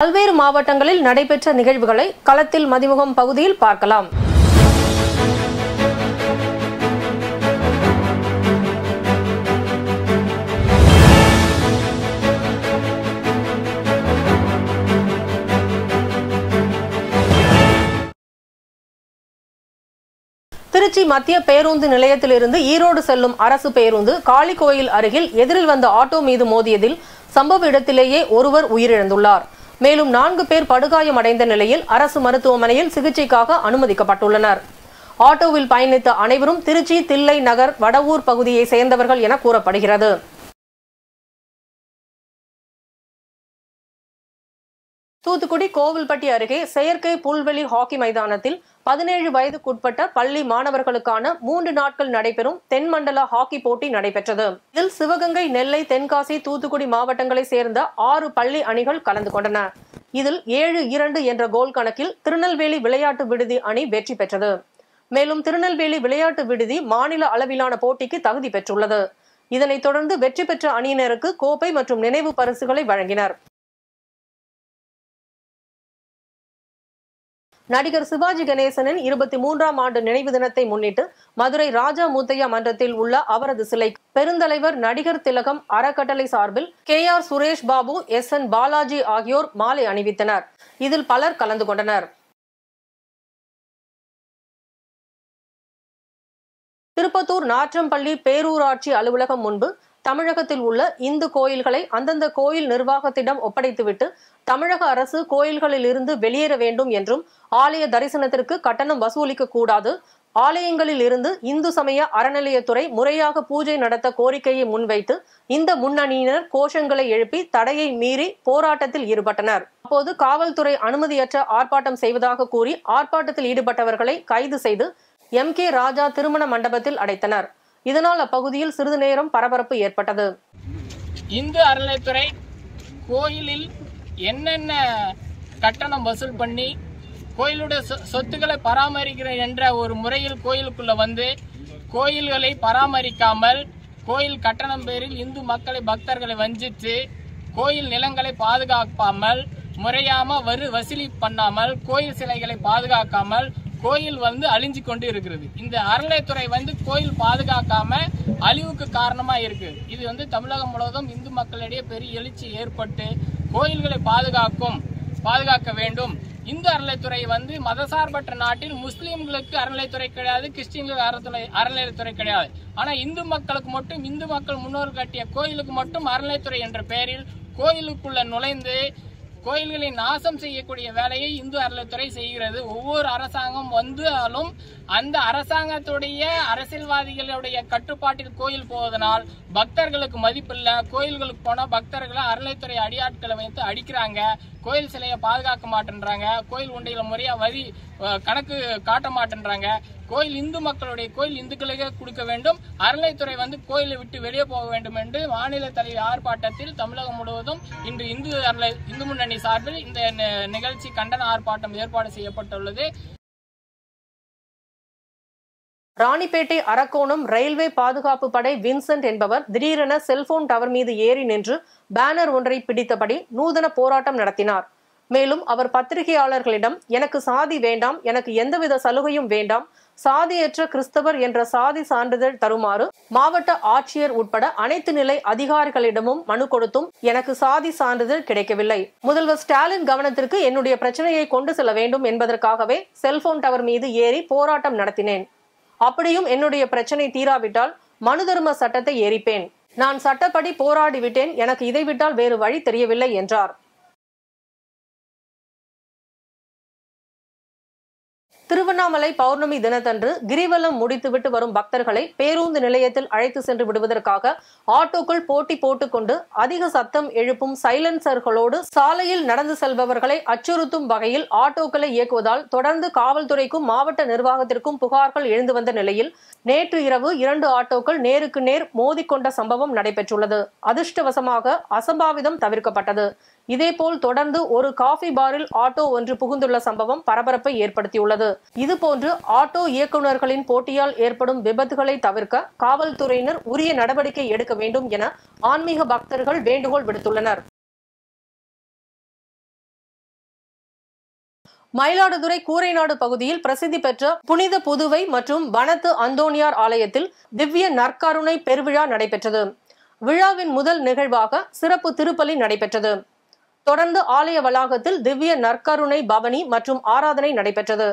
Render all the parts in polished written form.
பல்வேறு மாவட்டங்களில் நடைபெற்ற நிகழ்வுகளை களத்தில் மதிமுகம் பகுதியில் பார்க்கலாம். திருச்சி மத்திய பேருந்து நிலையத்திலிருந்து ஈரோடு செல்லும் அரசு பேருந்து காளிகோயில் அருகில் எதிரில் வந்த ஆட்டோ மீது மோதியதில் சம்பவ இடத்திலேயே ஒருவர் உயிரிழந்துள்ளார். மேலும் 4 பேர் படுகாயமடைந்த நிலையில் அரசு மருத்துவமனையில் சிகிச்சைக்காக அனுமதிக்கப்பட்டுள்ளனர். ஆட்டோவில் பயணித்த அனைவரும் திருச்சி தில்லை நகர் வடவூர் பகுதியை சேர்ந்தவர்கள் என கூறப்படுகிறது. தூத்துக்குடி கோவில்பட்டி அருகே செயற்கை புல்வெளி ஹாக்கி மைதானத்தில் 17 வயதுக்குட்பட்ட பள்ளி மாணவர்களுக்கான 3 நாட்கள் நடைபெறும் தென்மண்டல ஹாக்கி போட்டி நடைபெற்றது. இதில் சிவகங்கை, நெல்லை, தென்காசி, தூத்துக்குடி மாவட்டங்களை சேர்ந்த 6 பள்ளி அணிகள் கலந்து கொண்டன. இதில் 7-2 என்ற கோல் கணக்கில் திருநெல்வேலி விளையாட்டு விடுதி அணி வெற்றி பெற்றது. மேலும் திருநெல்வேலி விளையாட்டு விடுதி மாநில அளவிலான போட்டிக்கு தகுதி பெற்றுள்ளது. இதனைத் தொடர்ந்து வெற்றி பெற்ற அணியினருக்கு கோப்பை மற்றும் நினைவு பரிசுகளை வழங்கினர். நடிகர் சிவாஜி கணேசனின் 23ஆம் ஆண்டு நினைவு தினத்தை முன்னிட்டு மதுரை ராஜா முத்தையா மன்றத்தில் உள்ள அவரது சிலை பெருந்தலைவர் நடிகர் திலகம் அறக்கட்டளை சார்பில் KR சுரேஷ் பாபு, SN பாலாஜி ஆகியோர் மாலை அணிவித்தனர். இதில் பலர் கலந்து கொண்டனர். திருப்பத்தூர் நாற்றம்பள்ளி பேரூராட்சி அலுவலகம் முன்பு தமிழகத்தில் உள்ள இந்து கோயில்களை அந்தந்த கோயில் நிர்வாகத்திடம் ஒப்படைத்துவிட்டு தமிழக அரசு கோயில்களில் இருந்து வெளியேற வேண்டும் என்றும் ஆலய தரிசனத்திற்கு கட்டணம் வசூலிக்க கூடாது, ஆலயங்களில் இருந்து இந்து சமய அறநிலையத்துறை முறையாக பூஜை நடத்த கோரிக்கையை முன்வைத்து இந்த முன்னணியினர் கோஷங்களை எழுப்பி தடையை மீறி போராட்டத்தில் ஈடுபட்டனர். அப்போது காவல்துறை அனுமதியற்ற ஆர்ப்பாட்டம் செய்வதாக கூறி ஆர்ப்பாட்டத்தில் ஈடுபட்டவர்களை கைது செய்து MK ராஜா திருமண மண்டபத்தில் அடைத்தனர். இதனால் அப்பகுதியில் சிறிது நேரம் பரபரப்பு ஏற்பட்டது. இந்து அறநிலையத்துறை கோயிலில் என்னென்ன கட்டணம் வசூல் பண்ணி கோயிலுடைய சொத்துக்களை பராமரிக்கிற என்ற ஒரு முறையில் கோயிலுக்குள்ள வந்து கோயில்களை பராமரிக்காமல் கோயில் கட்டணம் பேரில் இந்து மக்களை பக்தர்களை வஞ்சித்து கோயில் நிலங்களை பாதுகாக்காமல் முறையாம வசூலி பண்ணாமல் கோயில் சிலைகளை பாதுகாக்காமல் கோயில் அழிஞ்சு கொண்டு இருக்கிறது. இந்த அறநிலையத்துறை கோயில் பாதுகாக்காம அழிவுக்கு காரணமா இருக்கு. இது தமிழகம் முழுவதும் இந்து மக்களிடையே பெரிய எழுச்சி ஏற்பட்டு கோயில்களை பாதுகாக்க வேண்டும். இந்து அறநிலையத்துறை மதசார்பற்ற நாட்டில் முஸ்லீம்களுக்கு அறநிலையத்துறை கிடையாது, கிறிஸ்டின்களுக்கு அறநிலையத்துறை கிடையாது. ஆனா இந்து மக்களுக்கு மட்டும், இந்து மக்கள் முன்னோர் கட்டிய கோயிலுக்கு மட்டும் அறநிலையத்துறை என்ற பெயரில் கோயிலுக்குள்ள நுழைந்து கோயில்களை நாசம் செய்யக்கூடிய வேலையை இந்து அறநிலையத்துறை செய்கிறது. ஒவ்வொரு அரசாங்கம் வந்தாலும் அந்த அரசாங்கத்துடைய அரசியல்வாதிகளுடைய கட்டுப்பாட்டில் கோயில் போவதனால் பக்தர்களுக்கு மதிப்பில்லை. கோயில்களுக்கு போனா பக்தர்களை அறநிலையத்துறை அடியாட்களை வைத்து அடிக்கிறாங்க, கோயில் சிலையை பாதுகாக்க மாட்டேன்றாங்க, கோயில் உண்டையில முறையா வரி கணக்கு காட்ட மாட்டேன்றாங்க. கோயில் இந்து மக்களுடைய கோயில் இந்துக்களுக்கே கொடுக்க வேண்டும், அறநிலையத்துறை கோயிலை விட்டு வெளியே போக வேண்டும் என்று மாநில தலைவர் ஆர்ப்பாட்டத்தில் தமிழகம் முழுவதும் இன்று இந்து முன்னணி சார்பில் இந்த நிகழ்ச்சி கண்டன ஆர்ப்பாட்டம் ஏற்பாடு செய்யப்பட்டுள்ளது. ராணிப்பேட்டை அரக்கோணம் ரயில்வே பாதுகாப்பு படை வின்சென்ட் என்பவர் திடீரென செல்போன் டவர் மீது ஏறி நின்று பேனர் ஒன்றை பிடித்தபடி நூதன போராட்டம் நடத்தினார். மேலும் அவர் பத்திரிகையாளர்களிடம் எனக்கு சாதி வேண்டாம், எனக்கு எந்தவித சலுகையும் வேண்டாம், சாதியற்ற கிறிஸ்தவர் என்ற சாதி சான்றிதழ் தருமாறு மாவட்ட ஆட்சியர் உட்பட அனைத்து நிலை அதிகாரிகளிடமும் மனு கொடுத்தும் எனக்கு சாதி சான்றிதழ் கிடைக்கவில்லை. முதல்வர் ஸ்டாலின் கவனத்திற்கு என்னுடைய பிரச்சனையை கொண்டு செல்ல வேண்டும் என்பதற்காகவே செல்போன் டவர் மீது ஏறி போராட்டம் நடத்தினேன். அப்படியும் என்னுடைய பிரச்சனை தீராவிட்டால் மனு தர்ம சட்டத்தை எரிப்பேன். நான் சட்டப்படி போராடிவிட்டேன், எனக்கு இதை விட்டால் வேறு வழி தெரியவில்லை என்றார். திருவண்ணாமலை பௌர்ணமி தினத்தன்று கிரிவலம் முடித்துவிட்டு வரும் பக்தர்களை பேருந்து நிலையத்தில் அழைத்து சென்று விடுவதற்காக ஆட்டோக்கள் போட்டி போட்டுக்கொண்டு அதிக சத்தம் எழுப்பும் சைலன்சர்களோடு சாலையில் நடந்து செல்பவர்களை அச்சுறுத்தும் வகையில் ஆட்டோக்களை இயக்குவதால் தொடர்ந்து காவல்துறைக்கும் மாவட்ட நிர்வாகத்திற்கும் புகார்கள் எழுந்து வந்த நிலையில் நேற்று இரவு 2 ஆட்டோக்கள் நேருக்கு நேர் மோதிக்கொண்ட சம்பவம் நடைபெற்றுள்ளது. அதிர்ஷ்டவசமாக அசம்பாவிதம் தவிர்க்கப்பட்டது. இதேபோல் தொடர்ந்து ஒரு காஃபி பாரில் ஆட்டோ ஒன்று புகுந்துள்ள சம்பவம் பரபரப்பை ஏற்படுத்தியுள்ளது. இதுபோன்று ஆட்டோ இயக்குநர்களின் போட்டியால் ஏற்படும் விபத்துகளை தவிர்க்க காவல்துறையினர் உரிய நடவடிக்கை எடுக்க வேண்டும் என ஆன்மீக பக்தர்கள் வேண்டுகோள் விடுத்துள்ளனர். மயிலாடுதுறை கூரைநாடு பகுதியில் பிரசித்தி பெற்ற புனித புதுவை மற்றும் வனத்து அந்தோணியார் ஆலயத்தில் திவ்ய நற்கருணை பெருவிழா நடைபெற்றது. விழாவின் முதல் நிகழ்வாக சிறப்பு திருப்பலி நடைபெற்றது. தொடர்ந்து ஆலய வளாகத்தில் திவ்ய நற்கருணை பவனி மற்றும் ஆராதனை நடைபெற்றது.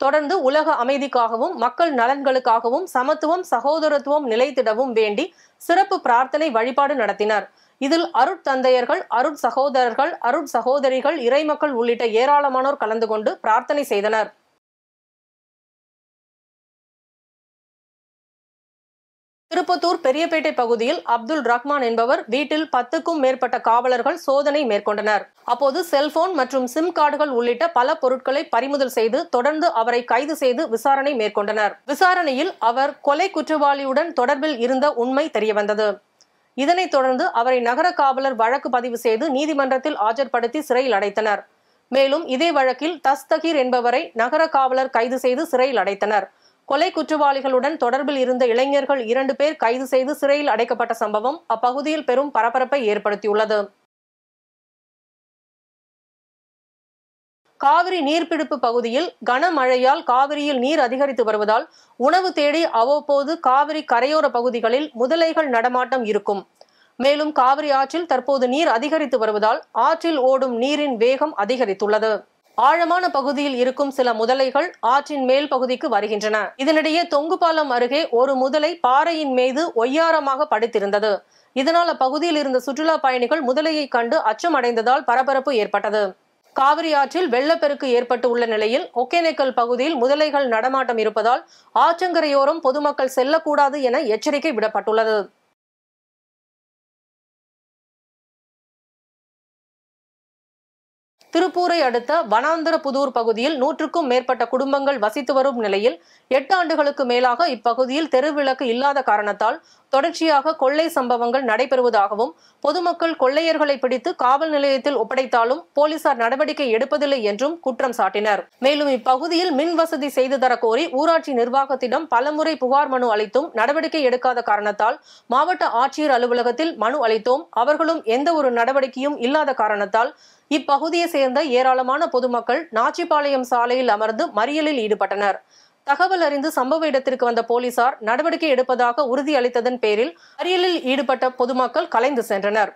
தொடர்ந்து உலக அமைதிக்காகவும் மக்கள் நலன்களுக்காகவும் சமத்துவம் சகோதரத்துவம் நிலைத்திடவும் வேண்டி சிறப்பு பிரார்த்தனை வழிபாடு நடத்தினர். இதில் அருட்தந்தையர்கள், அருட்சகோதரர்கள், அருட்சகோதரிகள், இறைமக்கள் உள்ளிட்ட ஏராளமானோர் கலந்து கொண்டு பிரார்த்தனை செய்தனர். திருப்பத்தூர் பெரியபேட்டை பகுதியில் அப்துல் ரஹ்மான் என்பவர் வீட்டில் 10க்கும் மேற்பட்ட காவலர்கள் சோதனை மேற்கொண்டனர். அப்போது செல்போன் மற்றும் சிம் கார்டுகள் உள்ளிட்ட பல பொருட்களை பறிமுதல் செய்து தொடர்ந்து அவரை கைது செய்து விசாரணை மேற்கொண்டனர். விசாரணையில் அவர் கொலை குற்றவாளியுடன் தொடர்பில் இருந்த உண்மை தெரியவந்தது. இதனைத் தொடர்ந்து அவரை நகர காவலர் வழக்கு பதிவு செய்து நீதிமன்றத்தில் ஆஜர்படுத்தி சிறையில் அடைத்தனர். மேலும் இதே வழக்கில் தஸ்தகீர் என்பவரை நகர காவலர் கைது செய்து சிறையில் அடைத்தனர். கொலை குற்றவாளிகளுடன் தொடர்பில் இருந்த இளைஞர்கள் 2 பேர் கைது செய்து சிறையில் அடைக்கப்பட்ட சம்பவம் அப்பகுதியில் பெரும் பரபரப்பை ஏற்படுத்தியுள்ளது. காவிரி நீர்பிடிப்பு பகுதியில் கனமழையால் காவிரியில் நீர் அதிகரித்து வருவதால் உணவு தேடி அவ்வப்போது காவிரி கரையோர பகுதிகளில் முதலைகள் நடமாட்டம் இருக்கும். மேலும் காவிரி ஆற்றில் தற்போது நீர் அதிகரித்து வருவதால் ஆற்றில் ஓடும் நீரின் வேகம் அதிகரித்துள்ளது. ஆழமான பகுதியில் இருக்கும் சில முதலைகள் ஆற்றின் மேல் பகுதிக்கு வருகின்றன. இதனிடையே தொங்குபாலம் அருகே ஒரு முதலை பாறையின் மீது ஒய்யாரமாக படுத்திருந்தது. இதனால் அப்பகுதியில் இருந்த சுற்றுலா பயணிகள் முதலையை கண்டு அச்சமடைந்ததால் பரபரப்பு ஏற்பட்டது. காவிரி ஆற்றில் வெள்ளப்பெருக்கு ஏற்பட்டு உள்ள நிலையில் ஒகேனக்கல் பகுதியில் முதலைகள் நடமாட்டம் இருப்பதால் ஆற்றங்கரையோரம் பொதுமக்கள் செல்லக்கூடாது என எச்சரிக்கை விடப்பட்டுள்ளது. திருப்பூரை அடுத்த வனாந்தரபுதூர் பகுதியில் 100க்கும் மேற்பட்ட குடும்பங்கள் வசித்து வரும் நிலையில் 8 ஆண்டுகளுக்கு மேலாக இப்பகுதியில் தெருவிளக்கு இல்லாத காரணத்தால் தொடர்ச்சியாக கொள்ளை சம்பவங்கள் நடைபெறுவதாகவும் பொதுமக்கள் கொள்ளையர்களை பிடித்து காவல் நிலையத்தில் ஒப்படைத்தாலும் போலீசார் நடவடிக்கை எடுப்பதில்லை என்றும் குற்றம் சாட்டினர். மேலும் இப்பகுதியில் மின் வசதி செய்து தர கோரி ஊராட்சி நிர்வாகத்திடம் பலமுறை புகார் மனு அளித்தும் நடவடிக்கை எடுக்காத காரணத்தால் மாவட்ட ஆட்சியர் அலுவலகத்தில் மனு அளித்தோம். அவர்களும் எந்த ஒரு நடவடிக்கையும் இல்லாத காரணத்தால் இப்பகுதியை சேர்ந்த ஏராளமான பொதுமக்கள் நாச்சிபாளையம் சாலையில் அமர்ந்து மறியலில் ஈடுபட்டனர். தகவல் அறிந்து சம்பவ இடத்திற்கு வந்த போலீசார் நடவடிக்கை எடுப்பதாக உறுதியளித்ததன் பேரில் மறியலில் ஈடுபட்ட பொதுமக்கள் கலைந்து சென்றனர்.